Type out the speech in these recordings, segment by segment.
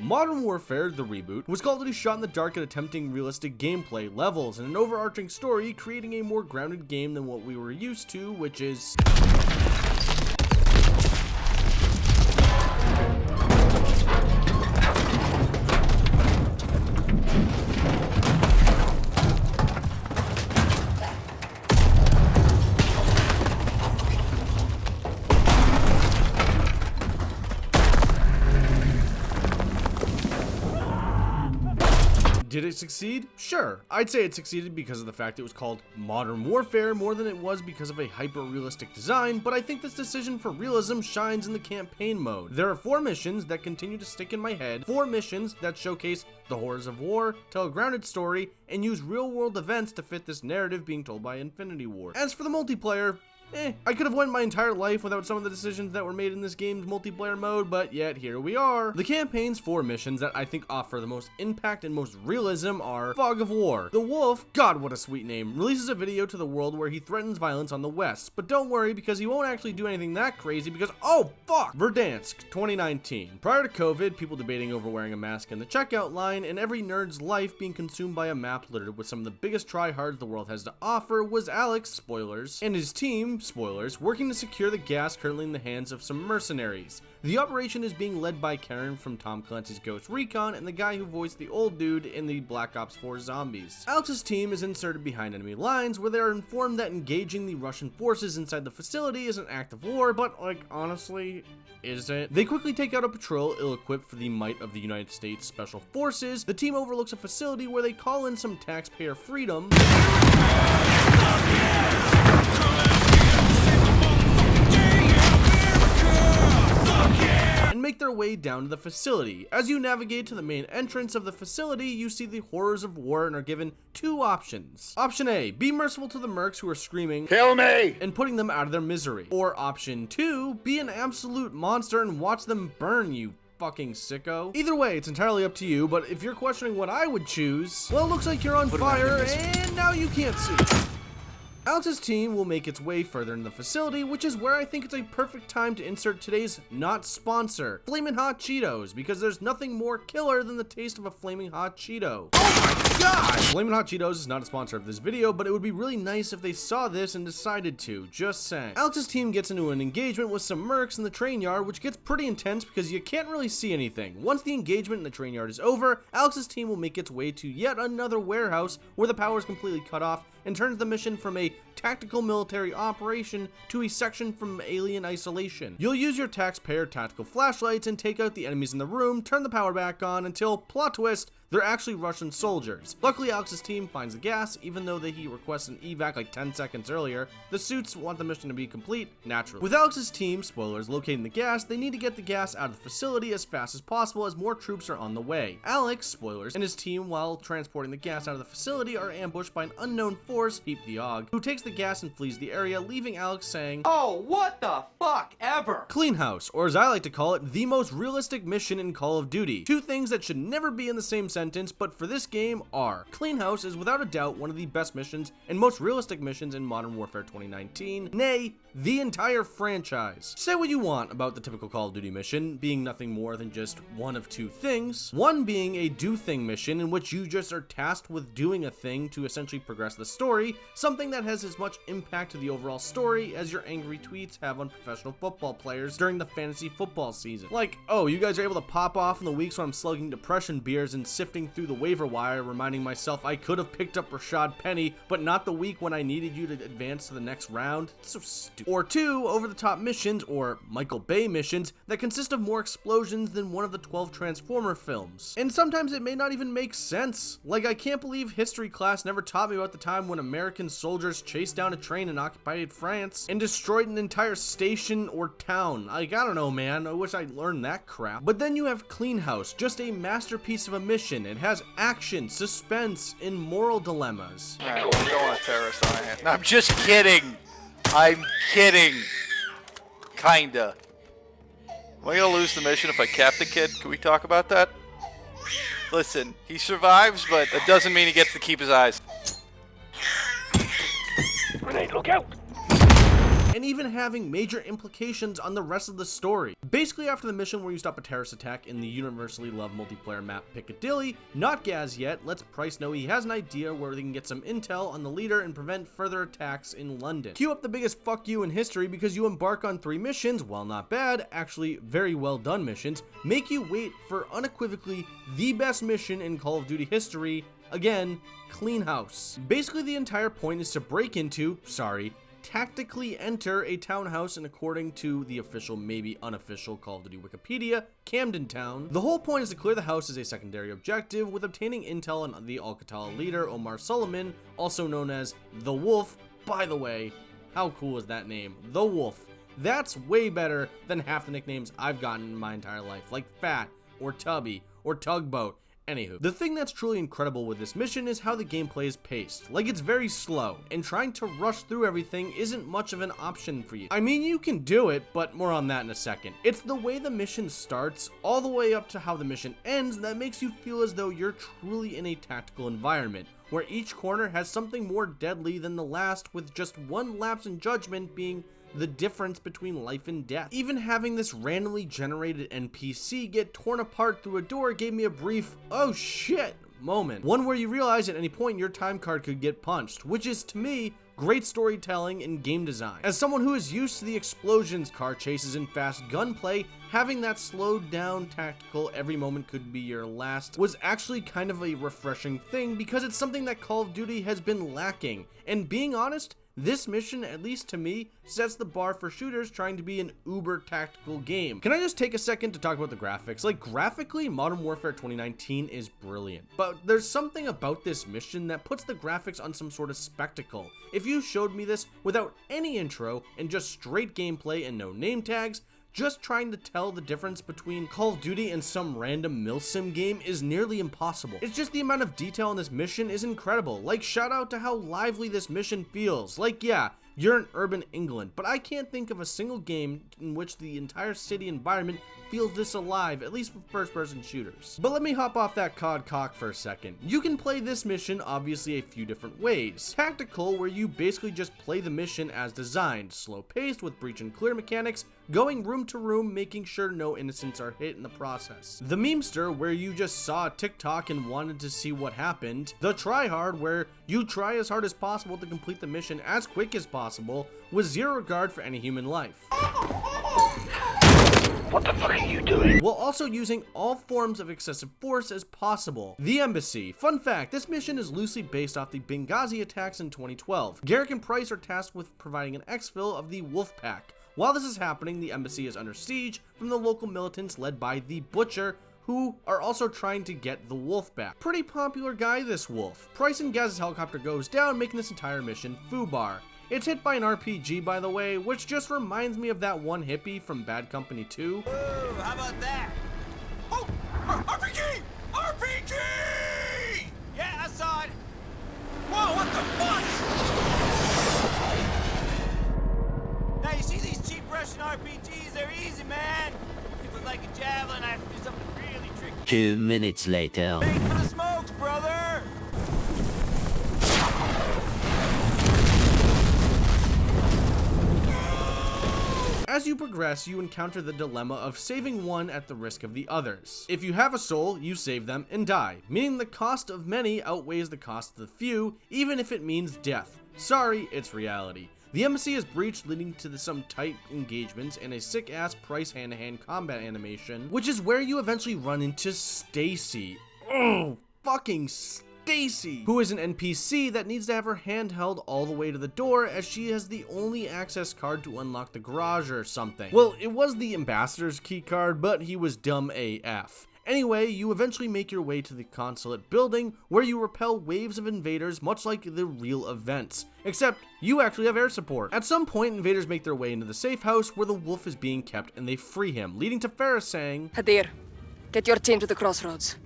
Modern Warfare, the reboot, was called to be shot in the dark at attempting realistic gameplay, levels, and an overarching story, creating a more grounded game than what we were used to, which is... Did it succeed? Sure. I'd say it succeeded because of the fact it was called Modern Warfare more than it was because of a hyper-realistic design, but I think this decision for realism shines in the campaign mode. There are 4 missions that continue to stick in my head, 4 missions that showcase the horrors of war, tell a grounded story, and use real-world events to fit this narrative being told by Infinity Ward. As for the multiplayer, I could have went my entire life without some of the decisions that were made in this game's multiplayer mode, but yet here we are. The campaign's 4 missions that I think offer the most impact and most realism are Fog of War. The Wolf, God what a sweet name, releases a video to the world where he threatens violence on the West, but don't worry because he won't actually do anything that crazy because, oh fuck! Verdansk, 2019. Prior to COVID, people debating over wearing a mask in the checkout line, and every nerd's life being consumed by a map littered with some of the biggest tryhards the world has to offer, was Alex, spoilers, and his team, spoilers, working to secure the gas currently in the hands of some mercenaries. The operation is being led by Karen from Tom Clancy's Ghost Recon and the guy who voiced the old dude in the Black Ops 4 Zombies. Alex's team is inserted behind enemy lines where they are informed that engaging the Russian forces inside the facility is an act of war, but like honestly, is it? They quickly take out a patrol ill-equipped for the might of the United States Special Forces. The team overlooks a facility where they call in some taxpayer freedom and make their way down to the facility. As you navigate to the main entrance of the facility, you see the horrors of war and are given 2 options. Option A, be merciful to the mercs who are screaming, "Kill me!" and putting them out of their misery. Or option 2, be an absolute monster and watch them burn, you fucking sicko. Either way, it's entirely up to you, but if you're questioning what I would choose, well, it looks like you're on fire and now you can't see. Alex's team will make its way further into the facility, which is where I think it's a perfect time to insert today's not sponsor, Flamin' Hot Cheetos, because there's nothing more killer than the taste of a Flaming Hot Cheeto. Oh my god! Flamin' Hot Cheetos is not a sponsor of this video, but it would be really nice if they saw this and decided to, just saying. Alex's team gets into an engagement with some mercs in the train yard, which gets pretty intense because you can't really see anything. Once the engagement in the train yard is over, Alex's team will make its way to yet another warehouse where the power is completely cut off and turns the mission from a tactical military operation to a section from alien isolation. You'll use your taxpayer tactical flashlights and take out the enemies in the room, turn the power back on until, plot twist, they're actually Russian soldiers. Luckily, Alex's team finds the gas, even though he requests an evac like 10 seconds earlier. The suits want the mission to be complete, naturally. With Alex's team, spoilers, locating the gas, they need to get the gas out of the facility as fast as possible as more troops are on the way. Alex, spoilers, and his team, while transporting the gas out of the facility, are ambushed by an unknown force, Heap the Og, who takes the gas and flees the area, leaving Alex saying, "Oh, what the fuck ever?" Clean house, or as I like to call it, the most realistic mission in Call of Duty. 2 things that should never be in the same sentence, but for this game are. Clean house is without a doubt one of the best missions and most realistic missions in Modern Warfare 2019, nay, the entire franchise. Say what you want about the typical Call of Duty mission being nothing more than just one of 2 things. One being a do thing mission in which you just are tasked with doing a thing to essentially progress the story, something that has as much impact to the overall story as your angry tweets have on professional football players during the fantasy football season. Like, oh, you guys are able to pop off in the weeks when I'm slugging depression beers and sifting through the waiver wire, reminding myself I could have picked up Rashad Penny, but not the week when I needed you to advance to the next round. It's so stupid. Or 2 over-the-top missions, or Michael Bay missions, that consist of more explosions than one of the 12 Transformer films. And sometimes it may not even make sense. Like, I can't believe history class never taught me about the time when American soldiers chased down a train in occupied France and destroyed an entire station or town. Like, I don't know, man. I wish I'd learned that crap. But then you have Clean House, just a masterpiece of a mission. It has action, suspense, and moral dilemmas. Alright, we're going to terrorist on it. I'm just kidding. I'm kidding. Kinda. Am I gonna lose the mission if I cap the kid? Can we talk about that? Listen, he survives, but that doesn't mean he gets to keep his eyes. Grenade, look out! and even having major implications on the rest of the story. Basically, after the mission where you stop a terrorist attack in the universally loved multiplayer map Piccadilly, not Gaz yet lets Price know he has an idea where they can get some intel on the leader and prevent further attacks in London. Cue up the biggest fuck you in history because you embark on 3 missions, while not bad, actually very well done missions, make you wait for unequivocally the best mission in Call of Duty history. Again, clean house. Basically, the entire point is to break into, tactically enter a townhouse, and according to the official, maybe unofficial Call of Duty Wikipedia, Camden Town. The whole point is to clear the house as a secondary objective, with obtaining intel on the Al-Qatala leader, Omar Suleiman, also known as The Wolf. By the way, how cool is that name? The Wolf. That's way better than half the nicknames I've gotten in my entire life, like Fat, or Tubby, or Tugboat. Anywho, the thing that's truly incredible with this mission is how the gameplay is paced. Like, it's very slow, and trying to rush through everything isn't much of an option for you. I mean, you can do it, but more on that in a second. It's the way the mission starts, all the way up to how the mission ends, that makes you feel as though you're truly in a tactical environment, where each corner has something more deadly than the last, with just one lapse in judgment being the difference between life and death. Even having this randomly generated NPC get torn apart through a door gave me a brief, oh shit moment. One where you realize at any point your time card could get punched, which is, to me, great storytelling and game design. As someone who is used to the explosions, car chases, and fast gunplay, having that slowed down tactical every moment could be your last was actually kind of a refreshing thing, because it's something that Call of Duty has been lacking. And being honest, this mission, at least to me, sets the bar for shooters trying to be an uber tactical game. Can I just take a second to talk about the graphics? Like, graphically, Modern Warfare 2019 is brilliant, but there's something about this mission that puts the graphics on some sort of spectacle. If you showed me this without any intro and just straight gameplay and no name tags, just trying to tell the difference between Call of Duty and some random milsim game is nearly impossible. It's just the amount of detail in this mission is incredible. Like, shout out to how lively this mission feels. Like, yeah, you're in urban England, but I can't think of a single game in which the entire city environment feels this alive, at least for first-person shooters. But let me hop off that COD cock for a second. You can play this mission obviously a few different ways. Tactical, where you basically just play the mission as designed, slow-paced with breach and clear mechanics, going room to room, making sure no innocents are hit in the process. The memester, where you just saw a TikTok and wanted to see what happened. The tryhard, where you try as hard as possible to complete the mission as quick as possible, with zero regard for any human life. What the fuck are you doing? While also using all forms of excessive force as possible. The Embassy. Fun fact, this mission is loosely based off the Benghazi attacks in 2012. Garrick and Price are tasked with providing an exfil of the Wolf Pack. While this is happening, the embassy is under siege from the local militants led by the Butcher, who are also trying to get the Wolf back. Pretty popular guy, this Wolf. Price and Gaz's helicopter goes down, making this entire mission foobar. It's hit by an RPG, by the way, which just reminds me of that one hippie from Bad Company 2. Ooh, how about that? Oh, RPG! RPG! Yeah, I saw it. Whoa, what the fuck? Now, you see these cheap Russian RPGs? They're easy, man. If it's like a javelin, I have to do something really tricky. 2 minutes later. Thanks for the smokes, brother! As you progress, you encounter the dilemma of saving one at the risk of the others. If you have a soul, you save them and die, meaning the cost of many outweighs the cost of the few, even if it means death. Sorry, it's reality. The embassy is breached, leading to some tight engagements and a sick-ass Price hand-to-hand combat animation, which is where you eventually run into Stacy. Oh, fucking Stacy, who is an NPC that needs to have her hand held all the way to the door, as she has the only access card to unlock the garage or something. Well, it was the ambassador's key card, but he was dumb AF. Anyway, you eventually make your way to the consulate building, where you repel waves of invaders much like the real events, except you actually have air support. At some point, invaders make their way into the safe house where the wolf is being kept, and they free him, leading to Ferris saying, Hadir, get your team to the crossroads.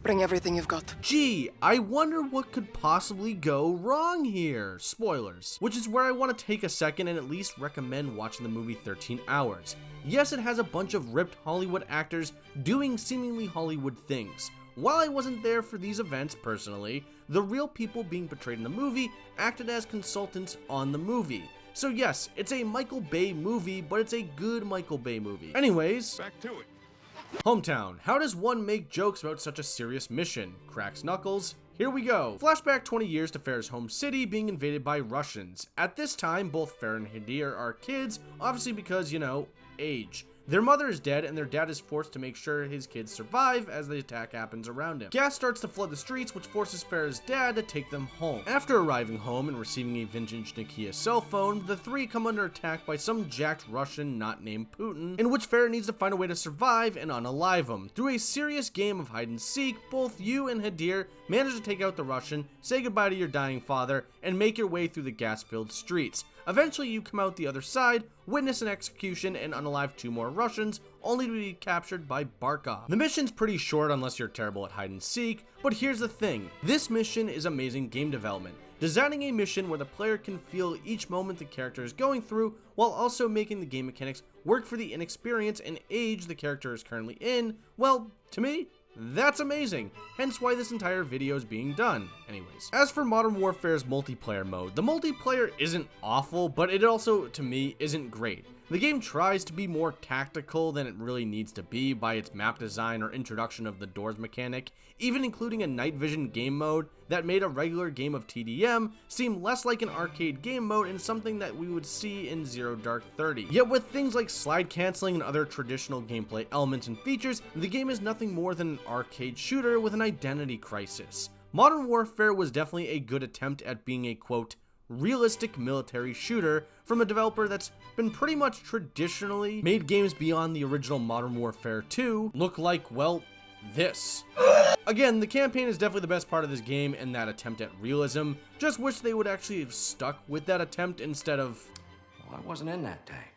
Bring everything you've got. Gee, I wonder what could possibly go wrong here. Spoilers. Which is where I want to take a second and at least recommend watching the movie 13 Hours. Yes, it has a bunch of ripped Hollywood actors doing seemingly Hollywood things. While I wasn't there for these events personally, the real people being portrayed in the movie acted as consultants on the movie. So yes, it's a Michael Bay movie, but it's a good Michael Bay movie. Anyways, Back to it. Hometown. How does one make jokes about such a serious mission? Cracks knuckles. Here we go. Flashback 20 years to Farah's home city being invaded by Russians. At this time, both Farah and Hadir are kids, obviously because, you know, age. Their mother is dead, and their dad is forced to make sure his kids survive as the attack happens around him. Gas starts to flood the streets, which forces Farah's dad to take them home. After arriving home and receiving a vintage Nokia cell phone, the three come under attack by some jacked Russian not named Putin, in which Farah needs to find a way to survive and unalive him. Through a serious game of hide and seek, both you and Hadir manage to take out the Russian, say goodbye to your dying father, and make your way through the gas-filled streets. Eventually, you come out the other side, witness an execution, and unalive 2 more Russians, only to be captured by Barkov. The mission's pretty short unless you're terrible at hide and seek, but here's the thing. This mission is amazing game development. Designing a mission where the player can feel each moment the character is going through, while also making the game mechanics work for the inexperience and age the character is currently in, well, to me, that's amazing, hence why this entire video is being done. Anyways, as for Modern Warfare's multiplayer mode, the multiplayer isn't awful, but it also, to me, isn't great. The game tries to be more tactical than it really needs to be by its map design or introduction of the doors mechanic, even including a night vision game mode that made a regular game of TDM seem less like an arcade game mode and something that we would see in Zero Dark 30. Yet with things like slide canceling and other traditional gameplay elements and features, the game is nothing more than an arcade shooter with an identity crisis. Modern Warfare was definitely a good attempt at being a, quote, realistic military shooter from a developer that's been pretty much traditionally made games beyond the original Modern Warfare 2 look like, well, this. Again, the campaign is definitely the best part of this game and that attempt at realism. Just wish they would actually have stuck with that attempt instead of... Well, I wasn't in that tank.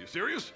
You serious?